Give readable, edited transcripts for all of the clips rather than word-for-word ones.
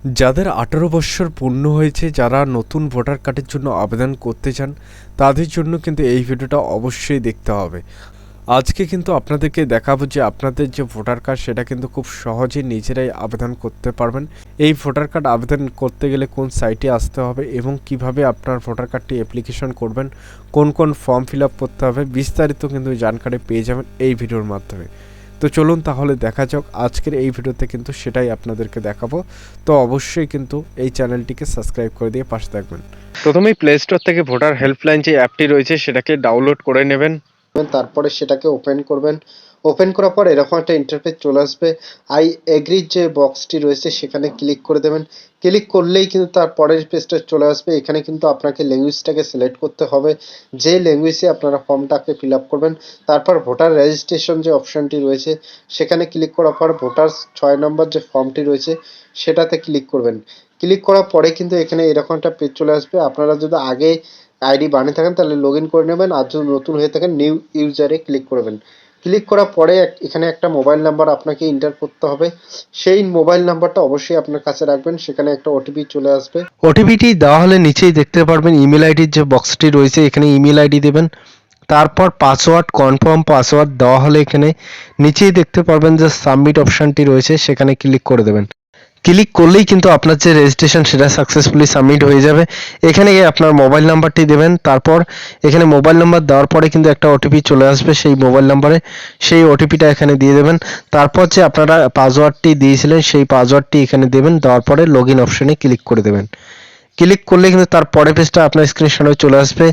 যাদের ১৮ বৎসর পূর্ণ হয়েছে, যারা নতুন ভোটার কার্ডের জন্য আবেদন করতে চান, তাদের জন্য কিন্তু এই ভিডিওটা অবশ্যই দেখতে হবে। আজকে কিন্তু আপনাদেরকে দেখাবো যে আপনাদের যে ভোটার কার্ড সেটা কিন্তু খুব সহজেই নিজেরাই আবেদন করতে পারবেন। এই ভোটার কার্ড আবেদন করতে গেলে কোন সাইটে আসতে হবে এবং কিভাবে আপনার ভোটার কার্ডটি অ্যাপ্লিকেশন করবেন, কোন কোন ফর্ম ফিল আপ করতে হবে, বিস্তারিত কিন্তু জানকারি পেয়ে যাবেন এই ভিডিওর মাধ্যমে। তো চলুন তাহলে দেখা যাক আজকের এই ভিডিওতে কিন্তু সেটাই আপনাদেরকে দেখাবো। তো অবশ্যই কিন্তু এই চ্যানেলটিকে সাবস্ক্রাইব করে দিয়ে পাশে থাকবেন। প্রথমেই প্লে স্টোর থেকে ভোটার হেল্পলাইন যে অ্যাপটি রয়েছে সেটাকে ডাউনলোড করে নেবেন। তারপরে সেটাকে ওপেন করবেন। ওপেন করার পর এরকম একটা ইন্টারফেস চলে আসবে। আই এগ্রির যে বক্সটি রয়েছে সেখানে ক্লিক করে দেবেন। ক্লিক করলেই কিন্তু তার পরের পেজটা চলে আসবে। এখানে কিন্তু আপনাকে ল্যাঙ্গুয়েজটাকে সিলেক্ট করতে হবে, যে ল্যাঙ্গুয়েজে আপনারা ফর্মটাকে ফিল আপ করবেন। তারপর ভোটার রেজিস্ট্রেশন যে অপশনটি রয়েছে সেখানে ক্লিক করার পর ভোটার ৬ নম্বর যে ফর্মটি রয়েছে সেটাতে ক্লিক করবেন। ক্লিক করার পরে কিন্তু এখানে এরকম একটা পেজ চলে আসবে। আপনারা যদি আগে আইডি বানিয়ে থাকেন তাহলে লগ ইন করে নেবেন, আর যদি নতুন হয়ে থাকেন নিউ ইউজারে ক্লিক করবেন। ক্লিক করার পরে এখানে একটা মোবাইল নাম্বার আপনাকে এন্টার করতে হবে। সেই মোবাইল নাম্বারটা অবশ্যই আপনার কাছে রাখবেন। সেখানে একটা ওটিপি চলে আসবে। ওটিপিটি দেওয়া হলে নিচেই দেখতে পারবেন ইমেল আইডির যে বক্সটি রয়েছে, এখানে ইমেল আইডি দেবেন। তারপর পাসওয়ার্ড, কনফার্ম পাসওয়ার্ড দেওয়া হলে এখানে নিচেই দেখতে পারবেন যে সাবমিট অপশনটি রয়েছে, সেখানে ক্লিক করে দেবেন। ক্লিক করলেই কিন্তু আপনার যে রেজিস্ট্রেশন সেটা সাকসেসফুলি সাবমিট হয়ে যাবে। এখানে গিয়ে আপনার মোবাইল নাম্বারটি দেবেন। তারপর এখানে মোবাইল নাম্বার দেওয়ার পরে কিন্তু একটা ওটিপি চলে আসবে সেই মোবাইল নাম্বারে, সেই ওটিপিটা এখানে দিয়ে দেবেন। তারপর যে আপনারা পাসওয়ার্ডটি দিয়েছিলেন সেই পাসওয়ার্ডটি এখানে দেবেন, দেওয়ার পরে লগ ইন অপশনে ক্লিক করে দেবেন। ক্লিক করলে কিন্তু তার পরের পেজটা আপনার স্ক্রিনের সামনে চলে আসবে।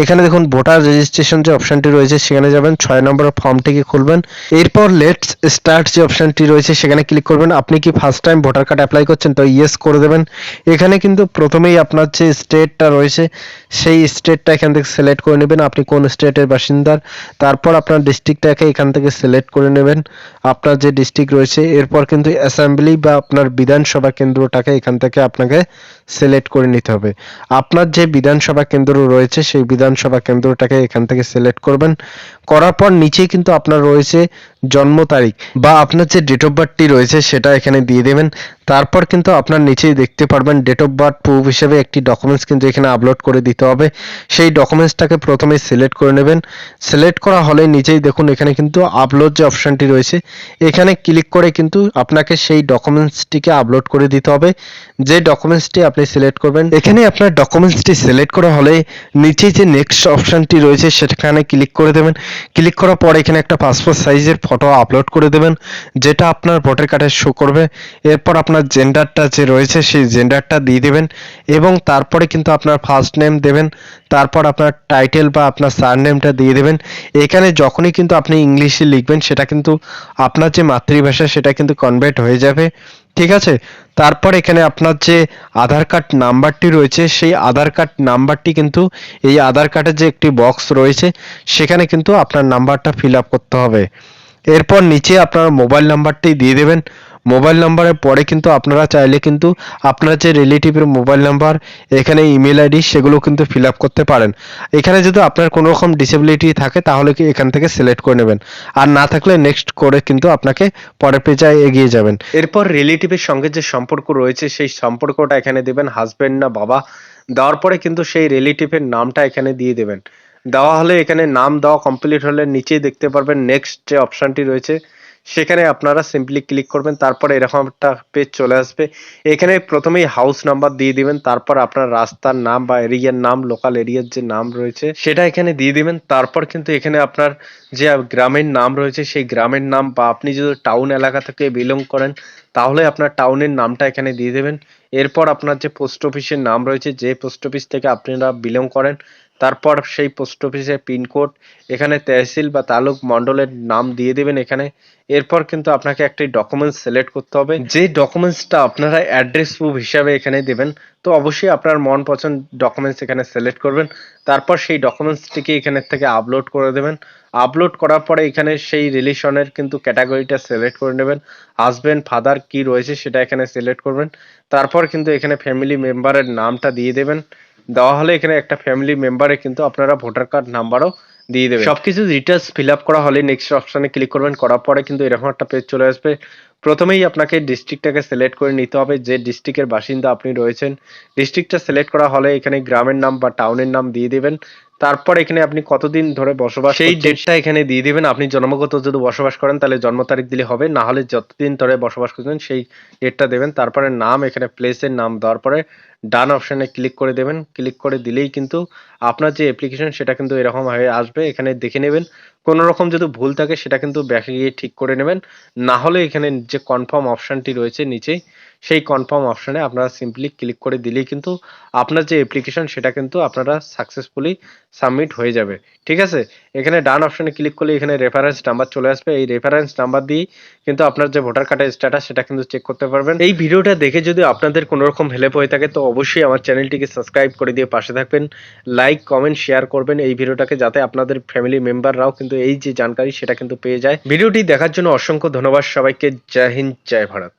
এখানে দেখুন ভোটার রেজিস্ট্রেশন যে অপশনটি রয়েছে সেখানে যাবেন, ৬ নম্বর ফর্মটিকে খুলবেন। এরপর লেটস স্টার্ট যে অপশনটি রয়েছে সেখানে ক্লিক করবেন। আপনি কি first time voter card apply করছেন? তো ইয়েস করে দেবেন। এখানে কিন্তু প্রথমেই আপনার যে স্টেটটা রয়েছে সেই স্টেটটা এখান থেকে সিলেক্ট করে নেবেন, আপনি কোন স্টেটের বাসিন্দার। তারপর আপনার ডিস্ট্রিক্টটাকে এখান থেকে সিলেক্ট করে নেবেন, আপনার যে ডিস্ট্রিক্ট রয়েছে। এরপর কিন্তু অ্যাসেম্বলি বা আপনার বিধানসভা কেন্দ্রটাকে এখান থেকে আপনাকে সিলেক্ট করে নিতে হবে। আপনার যে বিধানসভা কেন্দ্র রয়েছে সেই বিধানসভা কেন্দ্রটাকে এখান থেকে সিলেক্ট করবেন। করার পর নিচেই কিন্তু আপনার রয়েছে জন্ম তারিখ বা আপনার যে ডেট অফ বার্থটি রয়েছে সেটা এখানে দিয়ে দেবেন। তারপর কিন্তু আপনার নিচেই দেখতে পারবেন ডেট অফ বার্থ প্রুফ হিসেবে একটি ডকুমেন্টস কিন্তু এখানে আপলোড করে দিতে হবে। সেই ডকুমেন্টসটাকে প্রথমে সিলেক্ট করে নেবেন। সিলেক্ট করা হলে নিচেই দেখুন এখানে কিন্তু আপলোড যে অপশনটি রয়েছে এখানে ক্লিক করে কিন্তু আপনাকে সেই ডকুমেন্টসটিকে আপলোড করে দিতে হবে, যে ডকুমেন্টসটি আপনি সিলেক্ট করবেন। এখানে আপনার ডকুমেন্টসটি সিলেক্ট করা হলে নিচে যে নেক্সট অপশনটি রয়েছে সেখানে ক্লিক করে দেবেন। ক্লিক করার পর এখানে একটা পাসপোর্ট সাইজের ফটো আপলোড করে দেবেন, যেটা আপনার ভোটার কার্ডে শো করবে। এরপর আপনার জেন্ডারটা যে রয়েছে সেই জেন্ডারটা দিয়ে দেবেন এবং তারপরে কিন্তু আপনার ফার্স্ট নেম দেবেন। তারপর আপনার টাইটেল বা আপনার সারনেমটা দিয়ে দেবেন। এখানে যখনই কিন্তু আপনি ইংলিশে লিখবেন সেটা কিন্তু আপনার যে মাতৃভাষা সেটা কিন্তু কনভার্ট হয়ে যাবে, ঠিক আছে। তারপর এখানে আপনার যে আধার কার্ড নাম্বারটি রয়েছে সেই আধার কার্ড নাম্বারটি কিন্তু এই আধার কার্ডের যে একটি বক্স রয়েছে সেখানে কিন্তু আপনার নাম্বারটা ফিল আপ করতে হবে। এরপর নিচে আপনার মোবাইল নাম্বারটি দিয়ে দেবেন। মোবাইল নাম্বারের পরে কিন্তু আপনারা চাইলে কিন্তু আপনার যে রিলেটিভের মোবাইল নাম্বার, এখানে ইমেল আইডি সেগুলো কিন্তু ফিল আপ করতে পারেন। এখানে যদি আপনার কোনো রকম ডিসেবিলিটি থাকে তাহলে কি এখান থেকে সিলেক্ট করে নেবেন, আর না থাকলে নেক্সট করে কিন্তু আপনাকে পরের পেজে এগিয়ে যাবেন। এরপর রিলেটিভের সঙ্গে যে সম্পর্ক রয়েছে সেই সম্পর্কটা এখানে দেবেন, হাজব্যান্ড না বাবা। দেওয়ার পরে কিন্তু সেই রিলেটিভের নামটা এখানে দিয়ে দেবেন। দেওয়া হলে এখানে নাম দেওয়া কমপ্লিট হলে নিচেই দেখতে পারবেন নেক্সট যে অপশানটি রয়েছে সেখানে আপনারা সিম্পলি ক্লিক করবেন। তারপরে এরকম একটা পেজ চলে আসবে। এখানে প্রথমেই হাউস নাম্বার দিয়ে দিবেন, তারপর আপনার রাস্তার নাম বা এরিয়ার নাম, লোকাল এরিয়ার যে নাম রয়েছে সেটা এখানে দিয়ে দিবেন। তারপর কিন্তু এখানে আপনার যে গ্রামের নাম রয়েছে সেই গ্রামের নাম, বা আপনি যদি টাউন এলাকা থেকে বিলং করেন তাহলে আপনার টাউনের নামটা এখানে দিয়ে দেবেন। এরপর আপনার যে পোস্ট অফিসের নাম রয়েছে, যে পোস্ট অফিস থেকে আপনারা বিলং করেন, তারপর সেই পোস্ট অফিসের পিনকোড, এখানে তহসিল বা তালুক মণ্ডলের নাম দিয়ে দেবেন এখানে। এরপর কিন্তু আপনাকে একটি ডকুমেন্টস সিলেক্ট করতে হবে, যে ডকুমেন্টসটা আপনারা অ্যাড্রেস প্রুফ হিসাবে এখানে দেবেন। তো অবশ্যই আপনার মন পছন্দ ডকুমেন্টস এখানে সিলেক্ট করবেন। তারপর সেই ডকুমেন্টসটিকে এখানে থেকে আপলোড করে দেবেন। আপলোড করার পরে এখানে সেই রিলেশনের কিন্তু ক্যাটাগরিটা সিলেক্ট করে নেবেন। হাজব্যান্ড ফাদার কি রয়েছে সেটা এখানে সিলেক্ট করবেন। তারপর কিন্তু এখানে ফ্যামিলি মেম্বারের নামটা দিয়ে দেবেন। দেওয়া হলে এখানে একটা ফ্যামিলি মেম্বারে কিন্তু আপনারা ভোটার কার্ড নাম্বারও দিয়ে দেবেন। সবকিছু ডিটেলস ফিল আপ করা হলে নেক্সট অপশনে ক্লিক করবেন। করার পরে কিন্তু এরকম একটা পেজ চলে আসবে। প্রথমেই আপনাকে ডিস্ট্রিক্টটাকে সিলেক্ট করে নিতে হবে, যে ডিস্ট্রিক্টের বাসিন্দা আপনি রয়েছেন। ডিস্ট্রিক্টটা সিলেক্ট করা হলে এখানে গ্রামের নাম বা টাউনের নাম দিয়ে দিবেন। তারপর এখানে আপনি কতদিন ধরে বসবাস সেই ডেটটা এখানে দিয়ে দিবেন। আপনি জন্মগত যদি বসবাস করেন তাহলে জন্ম তারিখ দিলে হবে, না হলে যতদিন ধরে বসবাস করছেন সেই ডেটটা দেবেন। তারপরে নাম, এখানে প্লেসের নাম দেওয়ার পরে ডান অপশনে ক্লিক করে দেবেন। ক্লিক করে দিলেই কিন্তু আপনার যে অ্যাপ্লিকেশন সেটা কিন্তু এরকম হয়ে আসবে। এখানে দেখে নেবেন, কোনো রকম যদি ভুল থাকে সেটা কিন্তু ব্যাকে গিয়ে ঠিক করে নেবেন। না হলে এখানে যে কনফার্ম অপশনটি রয়েছে নিচেই, সেই কনফার্ম অপশনে আপনারা সিম্পলি ক্লিক করে দিলেই কিন্তু আপনার যে অ্যাপ্লিকেশন সেটা কিন্তু আপনারা সাকসেসফুলি সাবমিট হয়ে যাবে। ঠিক আছে, এখানে ডান অপশনে ক্লিক করলে এখানে রেফারেন্স নাম্বার চলে আসবে। এই রেফারেন্স নাম্বার দিয়ে কিন্তু আপনার যে ভোটার কার্ডের স্ট্যাটাস সেটা কিন্তু চেক করতে পারবেন। এই ভিডিওটা দেখে যদি আপনাদের কোনো রকম হেল্প হয়ে থাকে তো অবশ্যই আমার চ্যানেলটিকে সাবস্ক্রাইব করে দিয়ে পাশে থাকবেন। লাইক, কমেন্ট, শেয়ার করবেন এই ভিডিওটাকে, যাতে আপনাদের ফ্যামিলি মেম্বাররাও কিন্তু এই যে জানকারি সেটা কিন্তু পেয়ে যায়। ভিডিওটি দেখার জন্য অসংখ্য ধন্যবাদ সবাইকে। জয় হিন্দ, জয় ভারত।